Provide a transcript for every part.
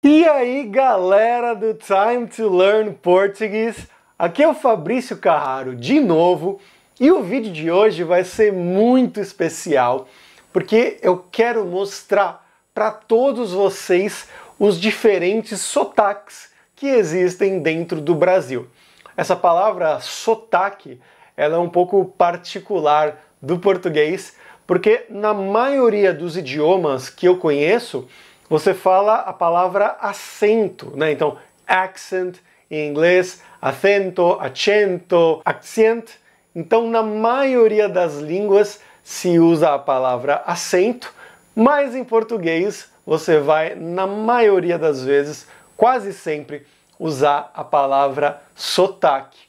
E aí, galera do Time to Learn Portuguese, aqui é o Fabrício Carraro de novo, e o vídeo de hoje vai ser muito especial, porque eu quero mostrar para todos vocês os diferentes sotaques que existem dentro do Brasil. Essa palavra sotaque, ela é um pouco particular do português, porque na maioria dos idiomas que eu conheço, você fala a palavra acento, né? Então, accent em inglês, acento, acento, accent. Então, na maioria das línguas se usa a palavra acento, mas em português você vai, na maioria das vezes, quase sempre, usar a palavra sotaque.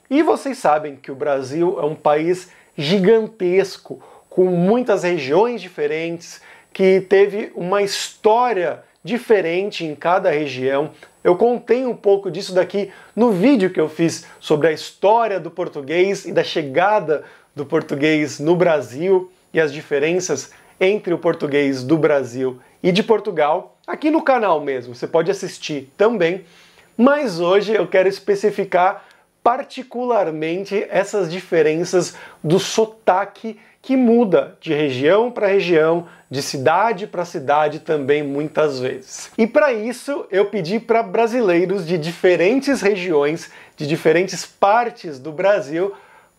E vocês sabem que o Brasil é um país gigantesco, com muitas regiões diferentes, que teve uma história diferente em cada região. Eu contei um pouco disso daqui no vídeo que eu fiz sobre a história do português e da chegada do português no Brasil e as diferenças entre o português do Brasil e de Portugal, aqui no canal mesmo, você pode assistir também, mas hoje eu quero especificar particularmente essas diferenças do sotaque que muda de região para região, de cidade para cidade também muitas vezes. E para isso eu pedi para brasileiros de diferentes regiões, de diferentes partes do Brasil,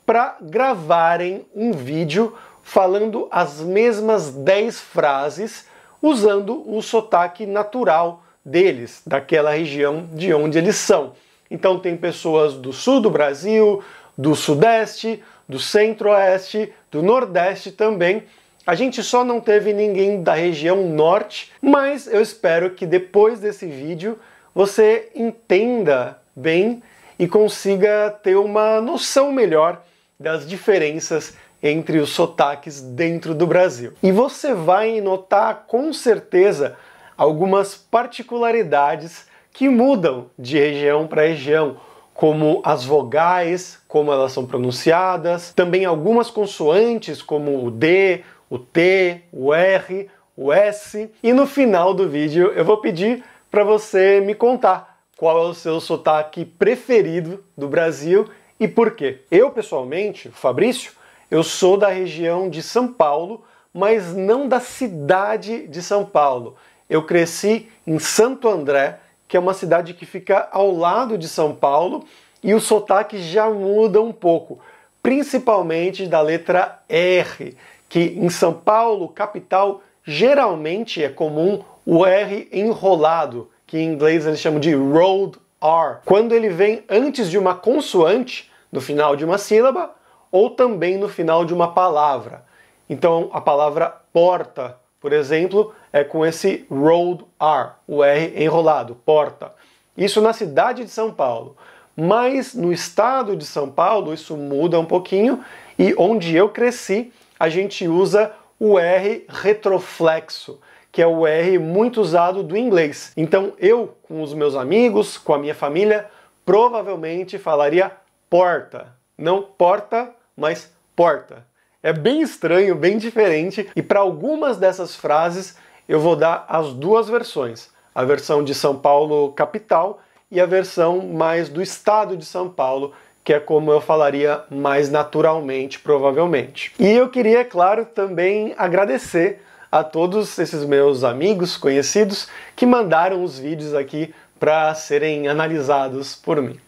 para gravarem um vídeo falando as mesmas 10 frases usando o sotaque natural deles, daquela região de onde eles são. Então tem pessoas do sul do Brasil, do sudeste, do centro-oeste, do nordeste também. A gente só não teve ninguém da região norte, mas eu espero que depois desse vídeo você entenda bem e consiga ter uma noção melhor das diferenças entre os sotaques dentro do Brasil. E você vai notar com certeza algumas particularidades que mudam de região para região, como as vogais, como elas são pronunciadas, também algumas consoantes, como o D, o T, o R, o S. E no final do vídeo eu vou pedir para você me contar qual é o seu sotaque preferido do Brasil e por quê. Eu, pessoalmente, Fabrício, eu sou da região de São Paulo, mas não da cidade de São Paulo. Eu cresci em Santo André, que é uma cidade que fica ao lado de São Paulo, e o sotaque já muda um pouco, principalmente da letra R, que em São Paulo, capital, geralmente é comum o R enrolado, que em inglês eles chamam de rolled R, quando ele vem antes de uma consoante, no final de uma sílaba, ou também no final de uma palavra. Então a palavra porta, por exemplo, é com esse rolled R, o R enrolado, porta. Isso na cidade de São Paulo. Mas no estado de São Paulo isso muda um pouquinho, e onde eu cresci a gente usa o R retroflexo, que é o R muito usado do inglês. Então eu, com os meus amigos, com a minha família, provavelmente falaria porta. Não porta, mas porta. É bem estranho, bem diferente, e para algumas dessas frases eu vou dar as duas versões. A versão de São Paulo capital e a versão mais do estado de São Paulo, que é como eu falaria mais naturalmente, provavelmente. E eu queria, claro, também agradecer a todos esses meus amigos, conhecidos, que mandaram os vídeos aqui para serem analisados por mim.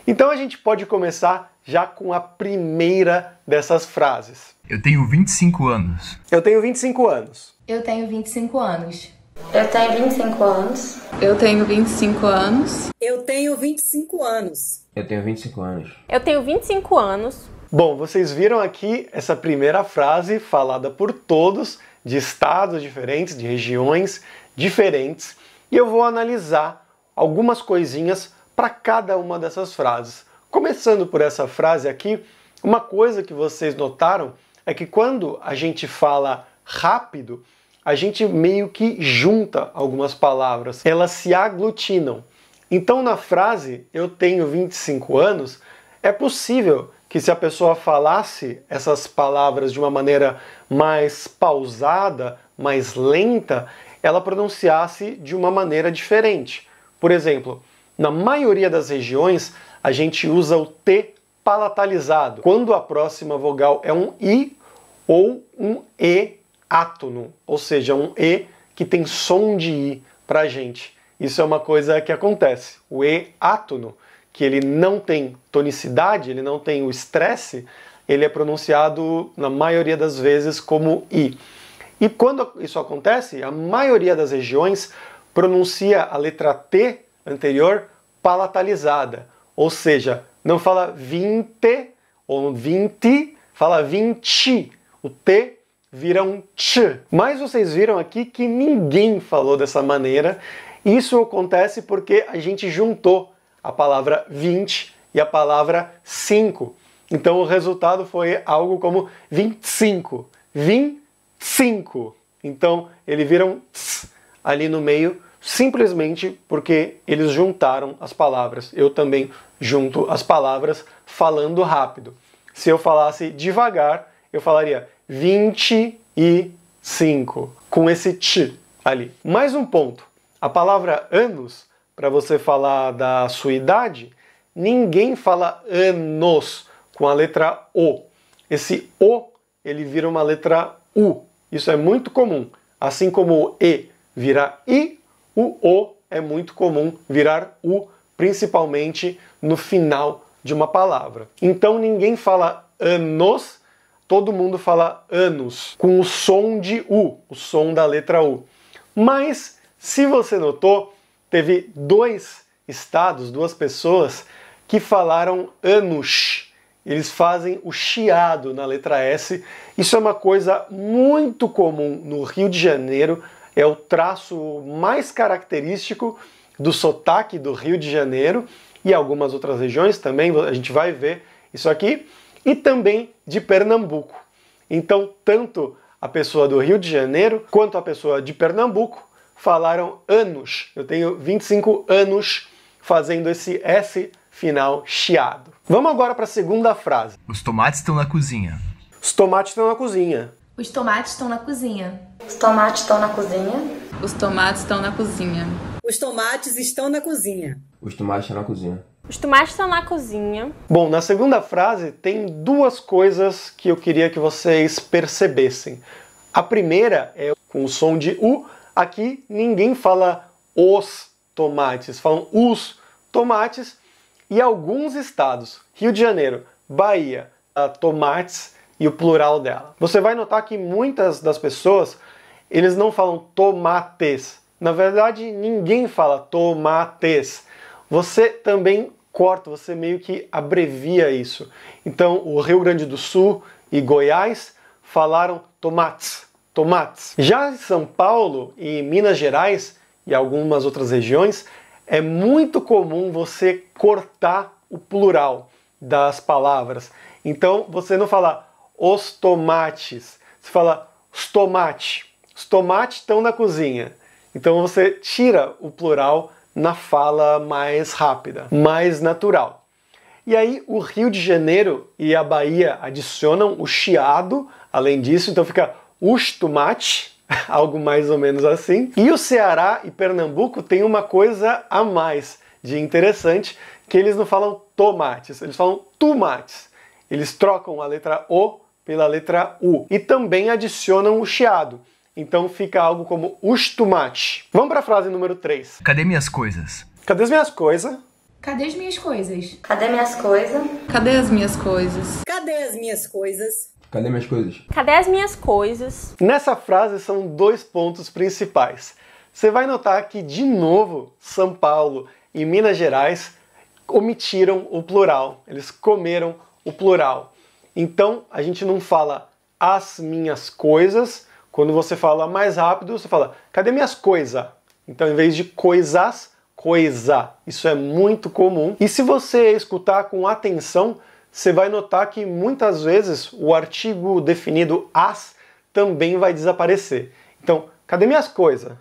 Então a gente pode começar já com a primeira dessas frases. Eu tenho 25 anos. Eu tenho 25 anos. Eu tenho 25 anos. Eu tenho 25 anos. Eu tenho 25 anos. Eu tenho 25 anos. Eu tenho 25 anos. Eu tenho 25 anos. Bom, vocês viram aqui essa primeira frase falada por todos, de estados diferentes, de regiões diferentes, e eu vou analisar algumas coisinhas para cada uma dessas frases. Começando por essa frase aqui, uma coisa que vocês notaram é que quando a gente fala rápido, a gente meio que junta algumas palavras, elas se aglutinam. Então na frase eu tenho 25 anos, é possível que se a pessoa falasse essas palavras de uma maneira mais pausada, mais lenta, ela pronunciasse de uma maneira diferente. Por exemplo, na maioria das regiões, a gente usa o T palatalizado, quando a próxima vogal é um I ou um E átono, ou seja, um E que tem som de I pra gente. Isso é uma coisa que acontece. O E átono, que ele não tem tonicidade, ele não tem o estresse, ele é pronunciado na maioria das vezes como I. E quando isso acontece, a maioria das regiões pronuncia a letra T anterior palatalizada, ou seja, não fala 20 ou 20, fala 20. O T vira um Ch. Mas vocês viram aqui que ninguém falou dessa maneira. Isso acontece porque a gente juntou a palavra 20 e a palavra 5. Então o resultado foi algo como 25. 25. Então ele vira um tss ali no meio, simplesmente porque eles juntaram as palavras. Eu também junto as palavras falando rápido. Se eu falasse devagar, eu falaria 25, com esse tch ali. Mais um ponto. A palavra anos, para você falar da sua idade, ninguém fala anos com a letra O. Esse O, ele vira uma letra U. Isso é muito comum. Assim como o E vira I, o O é muito comum virar U, principalmente no final de uma palavra. Então ninguém fala anos, todo mundo fala anos, com o som de U, o som da letra U. Mas, se você notou, teve dois estados, duas pessoas, que falaram anos. Eles fazem o chiado na letra S. Isso é uma coisa muito comum no Rio de Janeiro, é o traço mais característico do sotaque do Rio de Janeiro e algumas outras regiões também, a gente vai ver isso aqui, e também de Pernambuco. Então, tanto a pessoa do Rio de Janeiro quanto a pessoa de Pernambuco falaram anos. Eu tenho 25 anos fazendo esse S final chiado. Vamos agora para a segunda frase. Os tomates estão na cozinha. Os tomates estão na cozinha. Os tomates estão na cozinha. Os tomates estão na cozinha. Os tomates estão na cozinha. Os tomates estão na cozinha. Os tomates estão na cozinha. Os tomates estão na cozinha. Bom, na segunda frase tem duas coisas que eu queria que vocês percebessem. A primeira é com o som de U. Aqui ninguém fala os tomates, falam os tomates. E alguns estados, Rio de Janeiro, Bahia, tomates e o plural dela. Você vai notar que muitas das pessoas, eles não falam tomates. Na verdade, ninguém fala tomates. Você também corta, você meio que abrevia isso. Então, o Rio Grande do Sul e Goiás falaram tomates, tomates. Já em São Paulo e Minas Gerais e algumas outras regiões, é muito comum você cortar o plural das palavras. Então, você não fala os tomates, você fala os tomates. Os tomates estão na cozinha. Então, você tira o plural na fala mais rápida, mais natural. E aí, o Rio de Janeiro e a Bahia adicionam o chiado, além disso, então fica os tomates, algo mais ou menos assim. E o Ceará e Pernambuco tem uma coisa a mais de interessante, que eles não falam tomates, eles falam tomates. Eles trocam a letra O pela letra U. E também adicionam o chiado. Então fica algo como os tomates. Vamos para a frase número 3. Cadê minhas coisas? Cadê as minhas coisas? Cadê as minhas coisas? Cadê minhas coisas? Cadê as minhas coisas? Cadê as minhas coisas? Cadê minhas coisas? Cadê as minhas coisas? Nessa frase são dois pontos principais. Você vai notar que, de novo, São Paulo e Minas Gerais omitiram o plural. Eles comeram o plural. Então, a gente não fala as minhas coisas. Quando você fala mais rápido, você fala, cadê minhas coisas? Então, em vez de coisas, coisa. Isso é muito comum. E se você escutar com atenção, você vai notar que muitas vezes o artigo definido as também vai desaparecer. Então, cadê minhas coisas?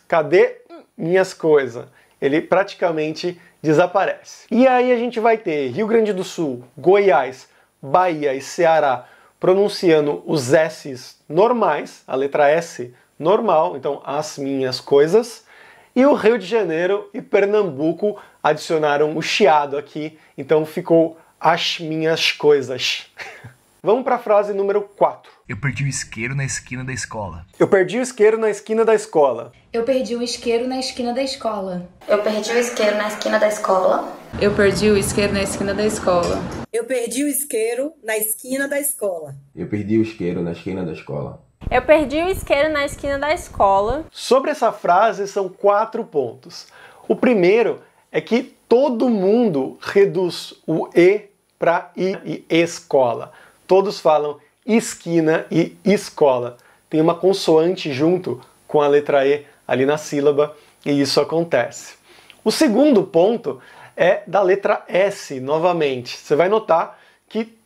Cadê minhas coisas? Ele praticamente desaparece. E aí a gente vai ter Rio Grande do Sul, Goiás, Bahia e Ceará pronunciando os S's normais, a letra S normal, então as minhas coisas. E o Rio de Janeiro e Pernambuco adicionaram o chiado aqui, então ficou as minhas coisas. Vamos para a frase número 4. Eu perdi o isqueiro na esquina da escola. Eu perdi o isqueiro na esquina da escola. Eu perdi o isqueiro na esquina da escola. Eu perdi o isqueiro na esquina da escola. Eu perdi o isqueiro na esquina da escola. Eu perdi o isqueiro na esquina da escola. Eu perdi o isqueiro na esquina da escola. Eu perdi o isqueiro na esquina da escola. Sobre essa frase são 4 pontos. O primeiro é que todo mundo reduz o E para I e escola. Todos falam esquina e escola. Tem uma consoante junto com a letra E ali na sílaba e isso acontece. O segundo ponto é da letra S novamente. Você vai notar que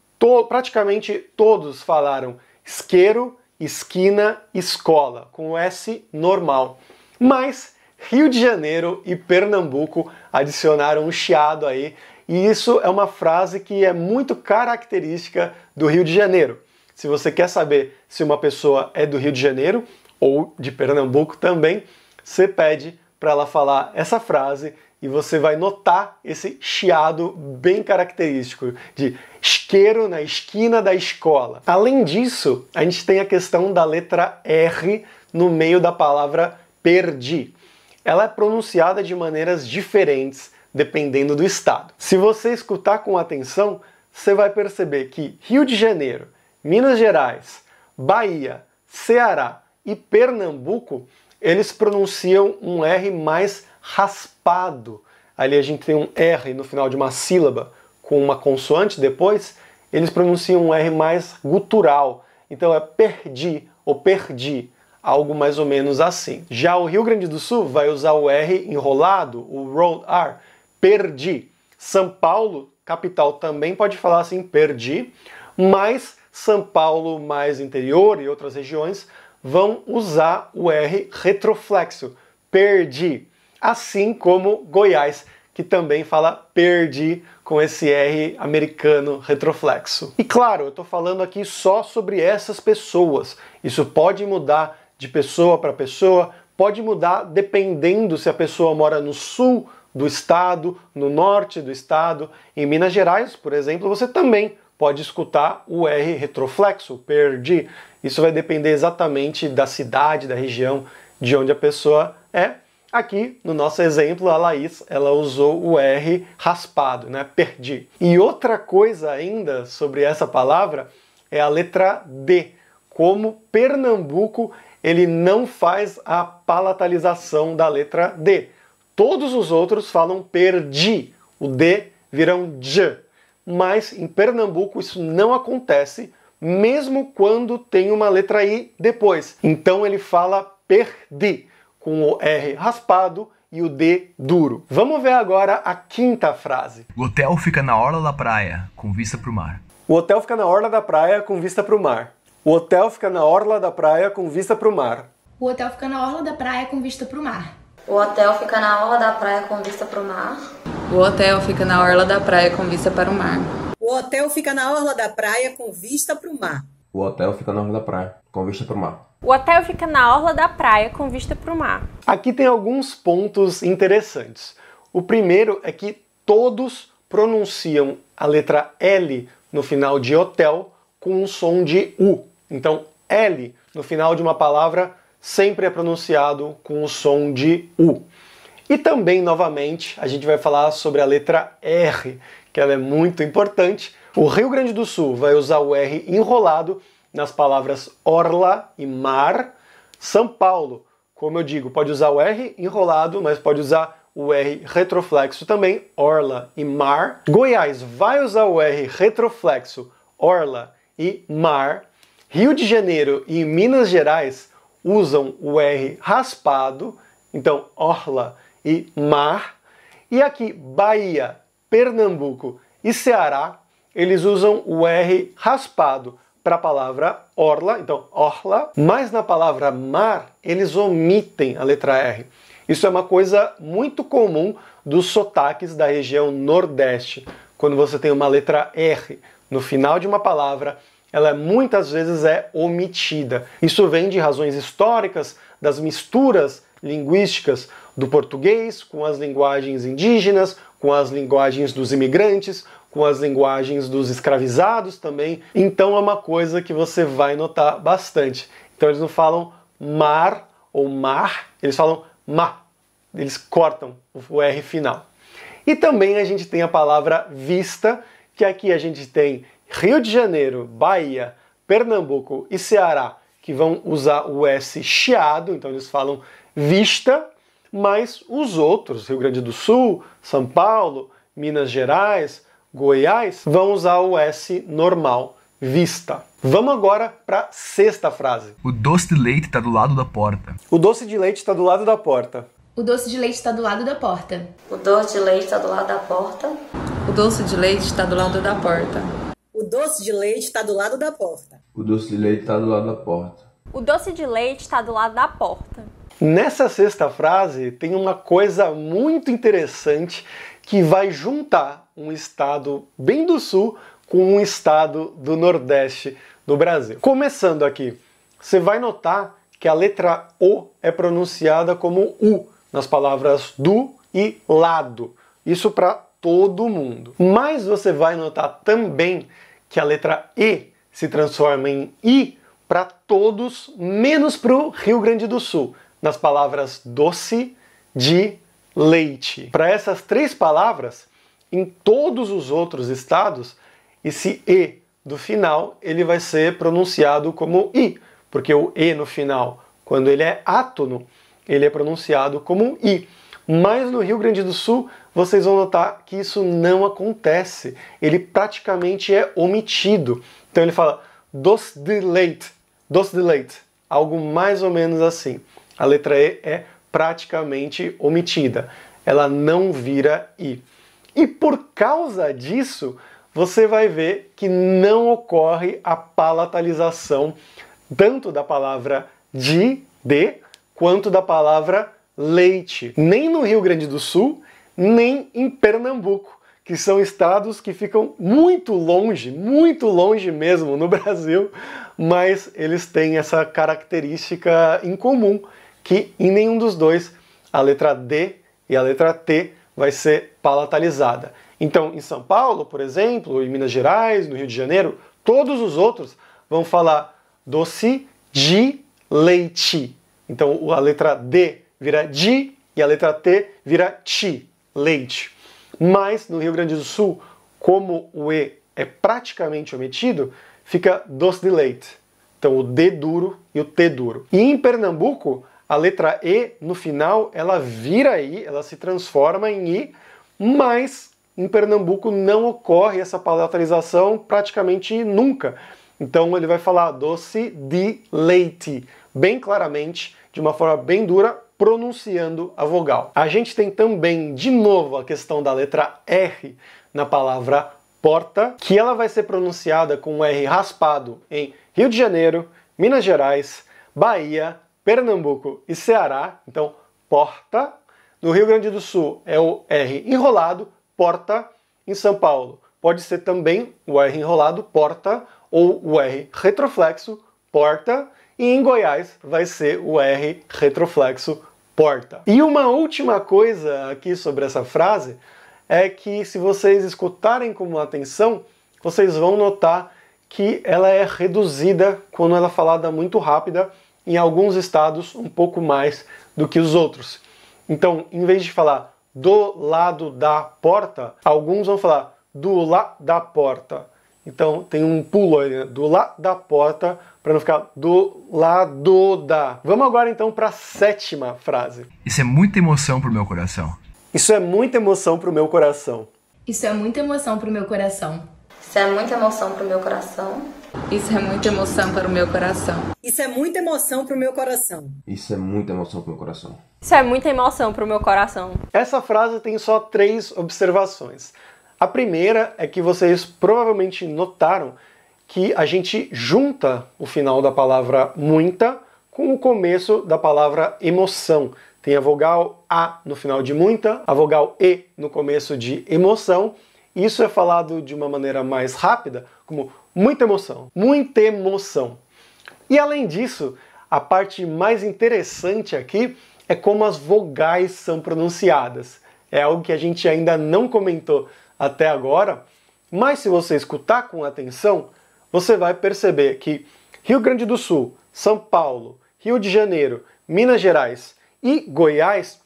praticamente todos falaram isqueiro, esquina, escola, com o S normal. Mas Rio de Janeiro e Pernambuco adicionaram um chiado aí, e isso é uma frase que é muito característica do Rio de Janeiro. Se você quer saber se uma pessoa é do Rio de Janeiro ou de Pernambuco também, você pede para ela falar essa frase e você vai notar esse chiado bem característico de isqueiro na esquina da escola. Além disso, a gente tem a questão da letra R no meio da palavra perdi. Ela é pronunciada de maneiras diferentes dependendo do estado. Se você escutar com atenção, você vai perceber que Rio de Janeiro, Minas Gerais, Bahia, Ceará e Pernambuco, eles pronunciam um R mais raspado. Ali a gente tem um R no final de uma sílaba com uma consoante depois, eles pronunciam um R mais gutural. Então é perdi ou perdi, algo mais ou menos assim. Já o Rio Grande do Sul vai usar o R enrolado, o rolled R, perdi. São Paulo, capital, também pode falar assim, perdi, mas São Paulo mais interior e outras regiões vão usar o R retroflexo, perdi. Assim como Goiás, que também fala perdi com esse R americano retroflexo. E claro, eu estou falando aqui só sobre essas pessoas. Isso pode mudar de pessoa para pessoa, pode mudar dependendo se a pessoa mora no sul do estado, no norte do estado. Em Minas Gerais, por exemplo, você também pode escutar o R retroflexo, perdi. Isso vai depender exatamente da cidade, da região de onde a pessoa é. Aqui, no nosso exemplo, a Laís, ela usou o R raspado, né? Perdi. E outra coisa ainda sobre essa palavra é a letra D. Como Pernambuco, ele não faz a palatalização da letra D. Todos os outros falam perdi. O D vira um J. Mas em Pernambuco isso não acontece, mesmo quando tem uma letra I depois. Então ele fala perdi, com o R raspado e o D duro. Vamos ver agora a quinta frase. O hotel fica na orla da praia, com vista para o mar. O hotel fica na orla da praia com vista para o mar. O hotel fica na orla da praia com vista para o mar. O hotel fica na orla da praia com vista pro mar. O hotel fica na orla da praia com vista pro mar. O hotel fica na orla da praia com vista para o mar. O hotel fica na orla da praia com vista pro mar. O hotel fica na orla da praia, com vista para o mar. O hotel fica na orla da praia com vista para o mar. Aqui tem alguns pontos interessantes. O primeiro é que todos pronunciam a letra L no final de hotel com um som de U. Então, L no final de uma palavra sempre é pronunciado com o som de U. E também, novamente, a gente vai falar sobre a letra R, que ela é muito importante. O Rio Grande do Sul vai usar o R enrolado nas palavras orla e mar. São Paulo, como eu digo, pode usar o R enrolado, mas pode usar o R retroflexo também, orla e mar. Goiás vai usar o R retroflexo, orla e mar. Rio de Janeiro e Minas Gerais usam o R raspado, então orla e mar. E aqui, Bahia, Pernambuco e Ceará, eles usam o R raspado para a palavra orla, então orla, mas na palavra mar eles omitem a letra R. Isso é uma coisa muito comum dos sotaques da região Nordeste. Quando você tem uma letra R no final de uma palavra, ela muitas vezes é omitida. Isso vem de razões históricas, das misturas linguísticas do português com as linguagens indígenas, com as linguagens dos imigrantes, com as linguagens dos escravizados também. Então é uma coisa que você vai notar bastante. Então eles não falam mar ou mar, eles falam ma. Eles cortam o R final. E também a gente tem a palavra vista, que aqui a gente tem Rio de Janeiro, Bahia, Pernambuco e Ceará, que vão usar o S chiado, então eles falam vista, mas os outros, Rio Grande do Sul, São Paulo, Minas Gerais, Goiás, vão usar o S normal, vista. Vamos agora para a sexta frase. O doce de leite está do lado da porta. O doce de leite está do lado da porta. O doce de leite está do lado da porta. O doce de leite está do lado da porta. O doce de leite está do lado da porta. O doce de leite está do lado da porta. O doce de leite está do lado da porta. O doce de leite está do lado da porta. Nessa sexta frase tem uma coisa muito interessante que vai juntar um estado bem do sul com um estado do nordeste do Brasil. Começando aqui, você vai notar que a letra O é pronunciada como U nas palavras do e lado. Isso para todo mundo. Mas você vai notar também que a letra E se transforma em I para todos, menos para o Rio Grande do Sul, nas palavras doce de leite. Para essas três palavras, em todos os outros estados, esse E do final ele vai ser pronunciado como I, porque o E no final, quando ele é átono, ele é pronunciado como I. Mas no Rio Grande do Sul, vocês vão notar que isso não acontece. Ele praticamente é omitido. Então ele fala doce de leite, algo mais ou menos assim. A letra E é praticamente omitida. Ela não vira I. E por causa disso, você vai ver que não ocorre a palatalização tanto da palavra de, quanto da palavra leite. Nem no Rio Grande do Sul, nem em Pernambuco, que são estados que ficam muito longe mesmo no Brasil, mas eles têm essa característica em comum, que em nenhum dos dois a letra D e a letra T vai ser palatalizada. Então, em São Paulo, por exemplo, em Minas Gerais, no Rio de Janeiro, todos os outros vão falar doce de leite. Então, a letra D vira di e a letra T vira ti, leite. Mas no Rio Grande do Sul, como o E é praticamente omitido, fica doce de leite. Então, o D duro e o T duro. E em Pernambuco, a letra E no final, ela vira I, ela se transforma em I, mas em Pernambuco não ocorre essa palatalização praticamente nunca. Então ele vai falar doce de leite, bem claramente, de uma forma bem dura, pronunciando a vogal. A gente tem também, de novo, a questão da letra R na palavra porta, que ela vai ser pronunciada com um R raspado em Rio de Janeiro, Minas Gerais, Bahia, Pernambuco e Ceará. Então, porta. No Rio Grande do Sul é o R enrolado, porta. Em São Paulo pode ser também o R enrolado, porta, ou o R retroflexo, porta. E em Goiás vai ser o R retroflexo, porta. E uma última coisa aqui sobre essa frase é que, se vocês escutarem com atenção, vocês vão notar que ela é reduzida quando ela é falada muito rápida, em alguns estados um pouco mais do que os outros. Então, em vez de falar do lado da porta, alguns vão falar do lá da porta. Então tem um pulo aí, né? Do lá da porta, para não ficar do lado da. Vamos agora então para a sétima frase. Isso é muita emoção pro meu coração. Isso é muita emoção pro meu coração. Isso é muita emoção pro meu coração. Isso é muita emoção pro meu coração. Isso é muita emoção para o meu coração. Isso é muita emoção pro meu coração. Isso é muita emoção pro meu coração. Isso é muita emoção pro meu coração. Essa frase tem só 3 observações. A primeira é que vocês provavelmente notaram que a gente junta o final da palavra muita com o começo da palavra emoção. Tem a vogal A no final de muita, a vogal E no começo de emoção. Isso é falado de uma maneira mais rápida, como muita emoção, muita emoção. E além disso, a parte mais interessante aqui é como as vogais são pronunciadas. É algo que a gente ainda não comentou até agora, mas se você escutar com atenção, você vai perceber que Rio Grande do Sul, São Paulo, Rio de Janeiro, Minas Gerais e Goiás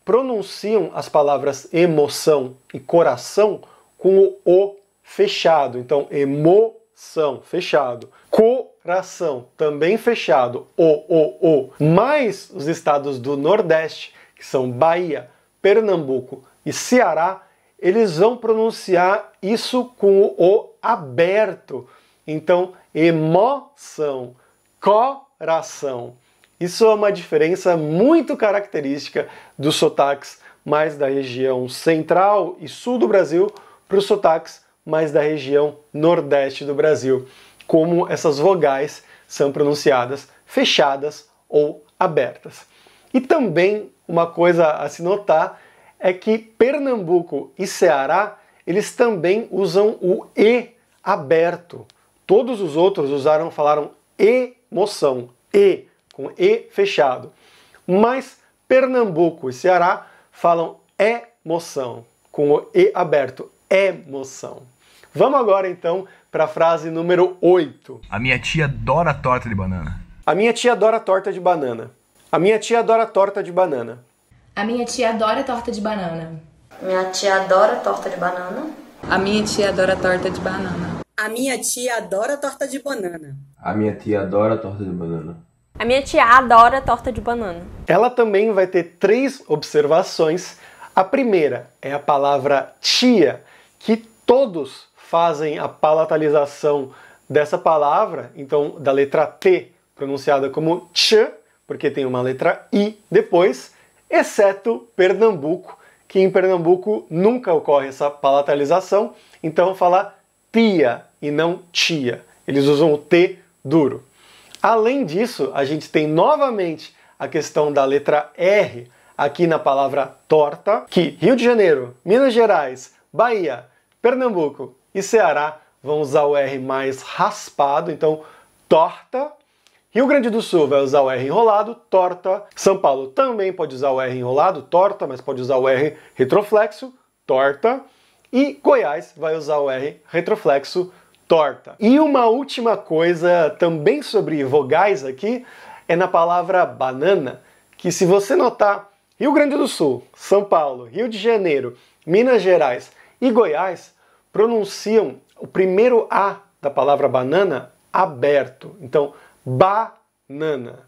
pronunciam as palavras emoção e coração com o fechado. Então, emoção, fechado. Coração, também fechado. O. Mas os estados do Nordeste, que são Bahia, Pernambuco e Ceará, eles vão pronunciar isso com o aberto. Então, emoção, coração. Isso é uma diferença muito característica dos sotaques mais da região central e sul do Brasil para os sotaques mais da região nordeste do Brasil, como essas vogais são pronunciadas fechadas ou abertas. E também uma coisa a se notar é que Pernambuco e Ceará, eles também usam o E aberto. Todos os outros falaram emoção, E, com E fechado. Mas Pernambuco e Ceará falam emoção, com o E aberto, emoção. Vamos agora então para a frase número 8. A minha tia adora torta de banana. A minha tia adora torta de banana. A minha tia adora torta de banana. A minha tia adora torta de banana. Minha tia adora torta de banana. A minha tia adora torta de banana. A minha tia adora torta de banana. A minha tia adora torta de banana. A minha tia adora torta de banana. Ela também vai ter 3 observações. A primeira é a palavra tia, que todos fazem a palatalização dessa palavra, então da letra T, pronunciada como ch, porque tem uma letra I depois, exceto Pernambuco, que em Pernambuco nunca ocorre essa palatalização, então fala tia e não tia. Eles usam o T duro. Além disso, a gente tem novamente a questão da letra R aqui na palavra torta, que Rio de Janeiro, Minas Gerais, Bahia, Pernambuco e Ceará vão usar o R mais raspado, então torta. Rio Grande do Sul vai usar o R enrolado, torta. São Paulo também pode usar o R enrolado, torta, mas pode usar o R retroflexo, torta. E Goiás vai usar o R retroflexo, torta. E uma última coisa também sobre vogais aqui é na palavra banana, que se você notar, Rio Grande do Sul, São Paulo, Rio de Janeiro, Minas Gerais e Goiás pronunciam o primeiro A da palavra banana aberto. Então, banana.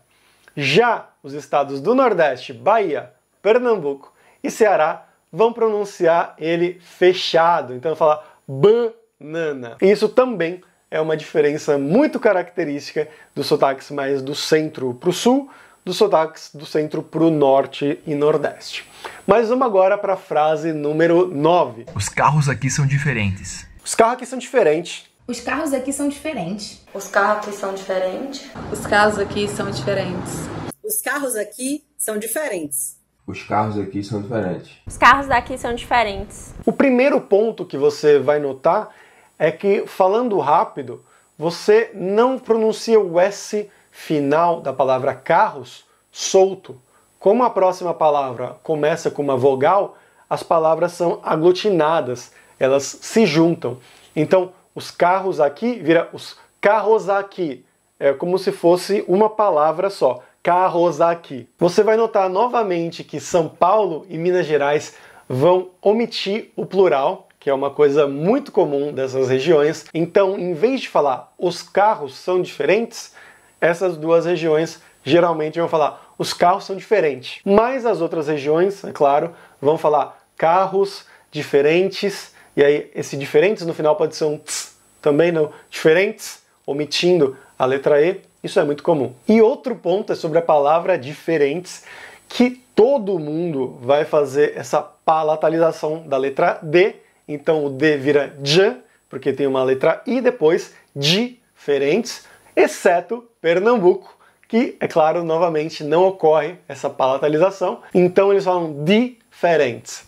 Já os estados do Nordeste, Bahia, Pernambuco e Ceará vão pronunciar ele fechado. Então, fala banana. E isso também é uma diferença muito característica dos sotaques mais do centro para o sul, dos sotaques do centro para o norte e nordeste. Mas vamos agora para a frase número 9. Os carros aqui são diferentes. Os carros aqui são diferentes. Os carros aqui são diferentes. Os carros aqui são diferentes. Os carros aqui são diferentes. Os carros aqui são diferentes. Os carros aqui são diferentes. Os carros daqui são diferentes. O primeiro ponto que você vai notar é que, falando rápido, você não pronuncia o S final da palavra carros solto. Como a próxima palavra começa com uma vogal, as palavras são aglutinadas, elas se juntam. Então, os carros aqui vira os carros aqui. É como se fosse uma palavra só. Carros aqui. Você vai notar novamente que São Paulo e Minas Gerais vão omitir o plural, que é uma coisa muito comum dessas regiões. Então, em vez de falar os carros são diferentes, essas duas regiões geralmente vão falar os carros são diferentes. Mas as outras regiões, é claro, vão falar carros diferentes. E aí, esse diferentes no final pode ser um tss, também não. Diferentes, omitindo a letra E. Isso é muito comum. E outro ponto é sobre a palavra diferentes, que todo mundo vai fazer essa palatalização da letra D. Então o D vira J, porque tem uma letra I depois, diferentes, exceto Pernambuco, que, é claro, novamente não ocorre essa palatalização. Então eles falam diferentes.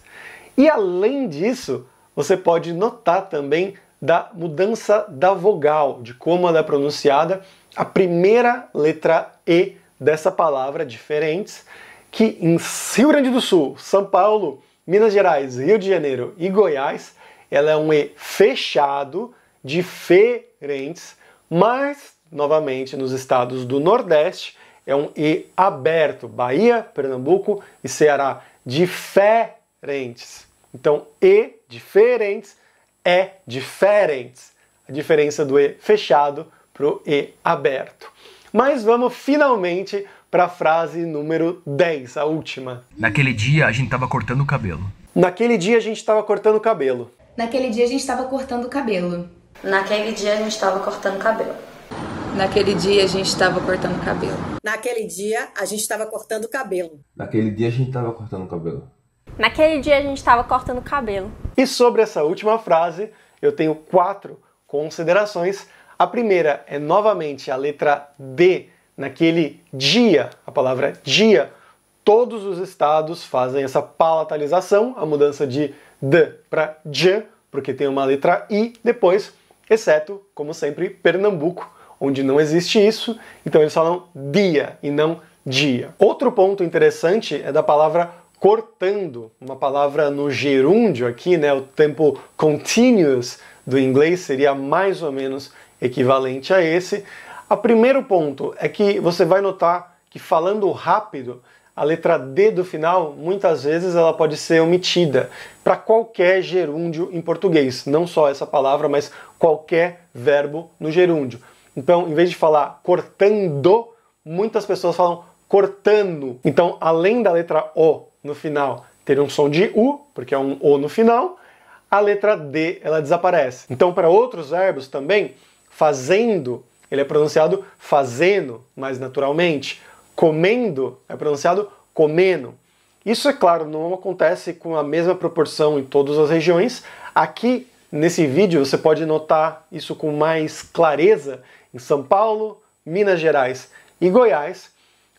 E além disso, você pode notar também da mudança da vogal, de como ela é pronunciada, a primeira letra E dessa palavra, diferentes, que em Rio Grande do Sul, São Paulo, Minas Gerais, Rio de Janeiro e Goiás, ela é um E fechado, diferentes, mas, novamente, nos estados do Nordeste, é um E aberto, Bahia, Pernambuco e Ceará, diferentes. Então, E, diferentes, é diferentes. A diferença do E fechado para o E aberto. Mas vamos finalmente para a frase número 10, a última. Naquele dia a gente tava cortando o cabelo. Naquele dia a gente estava cortando o cabelo. Naquele dia a gente estava cortando o cabelo. Naquele dia a gente estava cortando cabelo. Naquele dia a gente estava cortando cabelo. Naquele dia, a gente estava cortando o cabelo. Naquele dia a gente tava cortando o cabelo. Naquele dia a gente estava cortando cabelo. E sobre essa última frase, eu tenho 4 considerações. A primeira é novamente a letra D. Naquele dia, a palavra dia, todos os estados fazem essa palatalização, a mudança de D para J, porque tem uma letra I depois, exceto, como sempre, Pernambuco, onde não existe isso, então eles falam dia e não dia. Outro ponto interessante é da palavra cortando, uma palavra no gerúndio aqui, né, o tempo continuous do inglês seria mais ou menos equivalente a esse. O primeiro ponto é que você vai notar que falando rápido, a letra D do final, muitas vezes ela pode ser omitida para qualquer gerúndio em português, não só essa palavra, mas qualquer verbo no gerúndio. Então, em vez de falar cortando, muitas pessoas falam cortando. Então, além da letra O no final ter um som de U, porque é um O no final, a letra D ela desaparece. Então, para outros verbos também, fazendo, ele é pronunciado fazendo, mais naturalmente. Comendo é pronunciado comendo. Isso, é claro, não acontece com a mesma proporção em todas as regiões. Aqui, nesse vídeo, você pode notar isso com mais clareza em São Paulo, Minas Gerais e Goiás,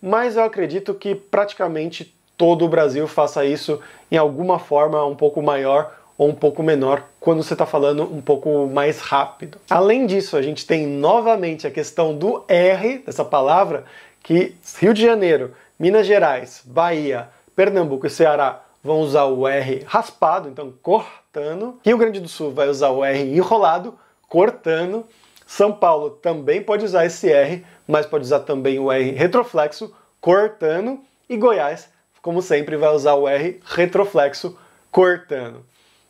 mas eu acredito que praticamente todo o Brasil faça isso em alguma forma um pouco maior ou um pouco menor quando você está falando um pouco mais rápido. Além disso, a gente tem novamente a questão do R dessa palavra, que Rio de Janeiro, Minas Gerais, Bahia, Pernambuco e Ceará vão usar o R raspado, então cortando. Rio Grande do Sul vai usar o R enrolado, cortando. São Paulo também pode usar esse R, mas pode usar também o R retroflexo, cortando. E Goiás, como sempre, vai usar o R retroflexo, cortando.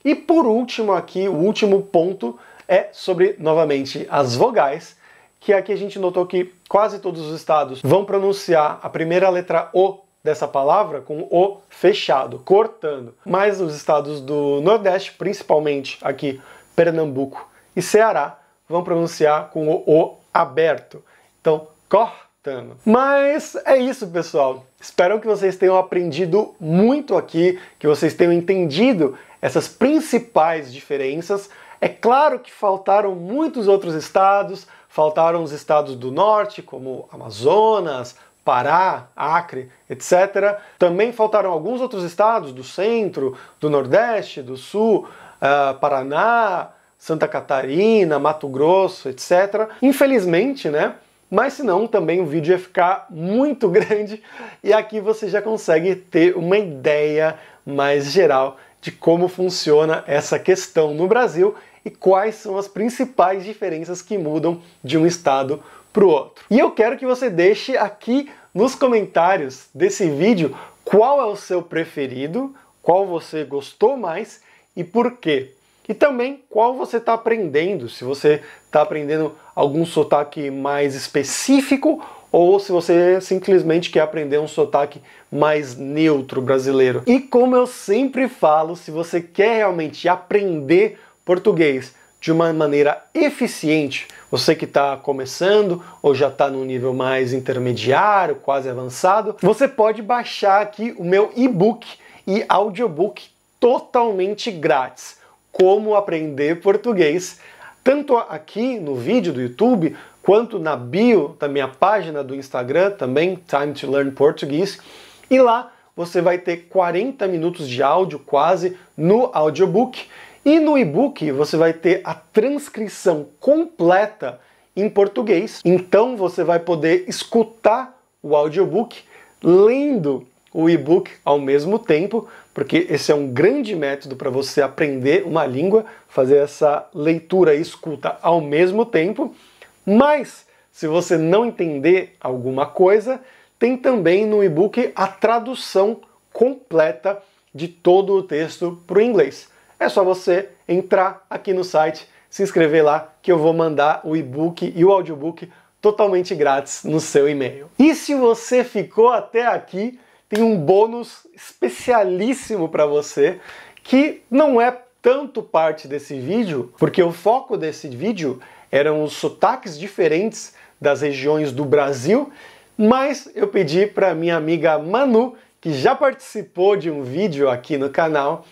E por último aqui, o último ponto é sobre, novamente, as vogais, que aqui a gente notou que quase todos os estados vão pronunciar a primeira letra O dessa palavra com O fechado, cortando. Mas os estados do Nordeste, principalmente aqui Pernambuco e Ceará, vão pronunciar com o aberto. Então, cortando. Mas é isso, pessoal. Espero que vocês tenham aprendido muito aqui, que vocês tenham entendido essas principais diferenças. É claro que faltaram muitos outros estados, faltaram os estados do norte, como Amazonas, Pará, Acre, etc. Também faltaram alguns outros estados do centro, do nordeste, do sul, Paraná, Santa Catarina, Mato Grosso, etc. Infelizmente, né? Mas senão também o vídeo ia ficar muito grande e aqui você já consegue ter uma ideia mais geral de como funciona essa questão no Brasil e quais são as principais diferenças que mudam de um estado para o outro. E eu quero que você deixe aqui nos comentários desse vídeo qual é o seu preferido, qual você gostou mais e por quê. E também qual você está aprendendo, se você está aprendendo algum sotaque mais específico ou se você simplesmente quer aprender um sotaque mais neutro brasileiro. E como eu sempre falo, se você quer realmente aprender português de uma maneira eficiente, você que está começando ou já está num nível mais intermediário, quase avançado, você pode baixar aqui o meu e-book e audiobook totalmente grátis. Como aprender português, tanto aqui no vídeo do YouTube, quanto na bio da minha página do Instagram, também, Time to Learn Portuguese. E lá você vai ter 40 minutos de áudio quase no audiobook E no e-book você vai ter a transcrição completa em português. Então você vai poder escutar o audiobook lendo o e-book ao mesmo tempo, porque esse é um grande método para você aprender uma língua, fazer essa leitura e escuta ao mesmo tempo. Mas, se você não entender alguma coisa, tem também no e-book a tradução completa de todo o texto para o inglês. É só você entrar aqui no site, se inscrever lá, que eu vou mandar o e-book e o audiobook totalmente grátis no seu e-mail. E se você ficou até aqui, tem um bônus especialíssimo para você, que não é tanto parte desse vídeo, porque o foco desse vídeo eram os sotaques diferentes das regiões do Brasil, mas eu pedi para minha amiga Manu, que já participou de um vídeo aqui no canal,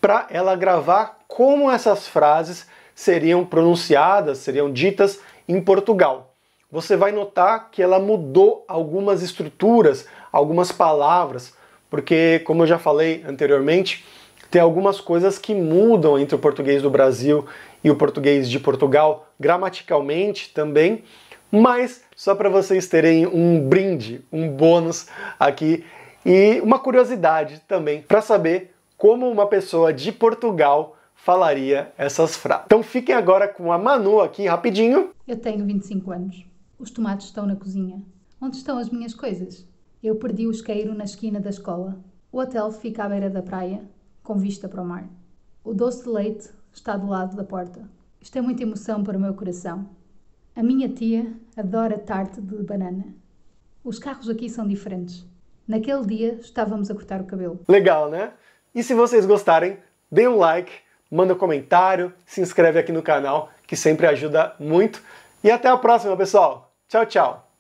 para ela gravar como essas frases seriam pronunciadas, seriam ditas em Portugal. Você vai notar que ela mudou algumas estruturas, algumas palavras, porque, como eu já falei anteriormente, tem algumas coisas que mudam entre o português do Brasil e o português de Portugal, gramaticalmente também, mas só para vocês terem um brinde, um bônus aqui e uma curiosidade também, para saber como uma pessoa de Portugal falaria essas frases. Então fiquem agora com a Manu aqui rapidinho. Eu tenho 25 anos. Os tomates estão na cozinha. Onde estão as minhas coisas? Eu perdi o isqueiro na esquina da escola. O hotel fica à beira da praia, com vista para o mar. O doce de leite está do lado da porta. Isto é muita emoção para o meu coração. A minha tia adora tarte de banana. Os carros aqui são diferentes. Naquele dia estávamos a cortar o cabelo. Legal, né? E se vocês gostarem, dê um like, manda um comentário, se inscreve aqui no canal, que sempre ajuda muito. E até a próxima, pessoal! Tchau, tchau!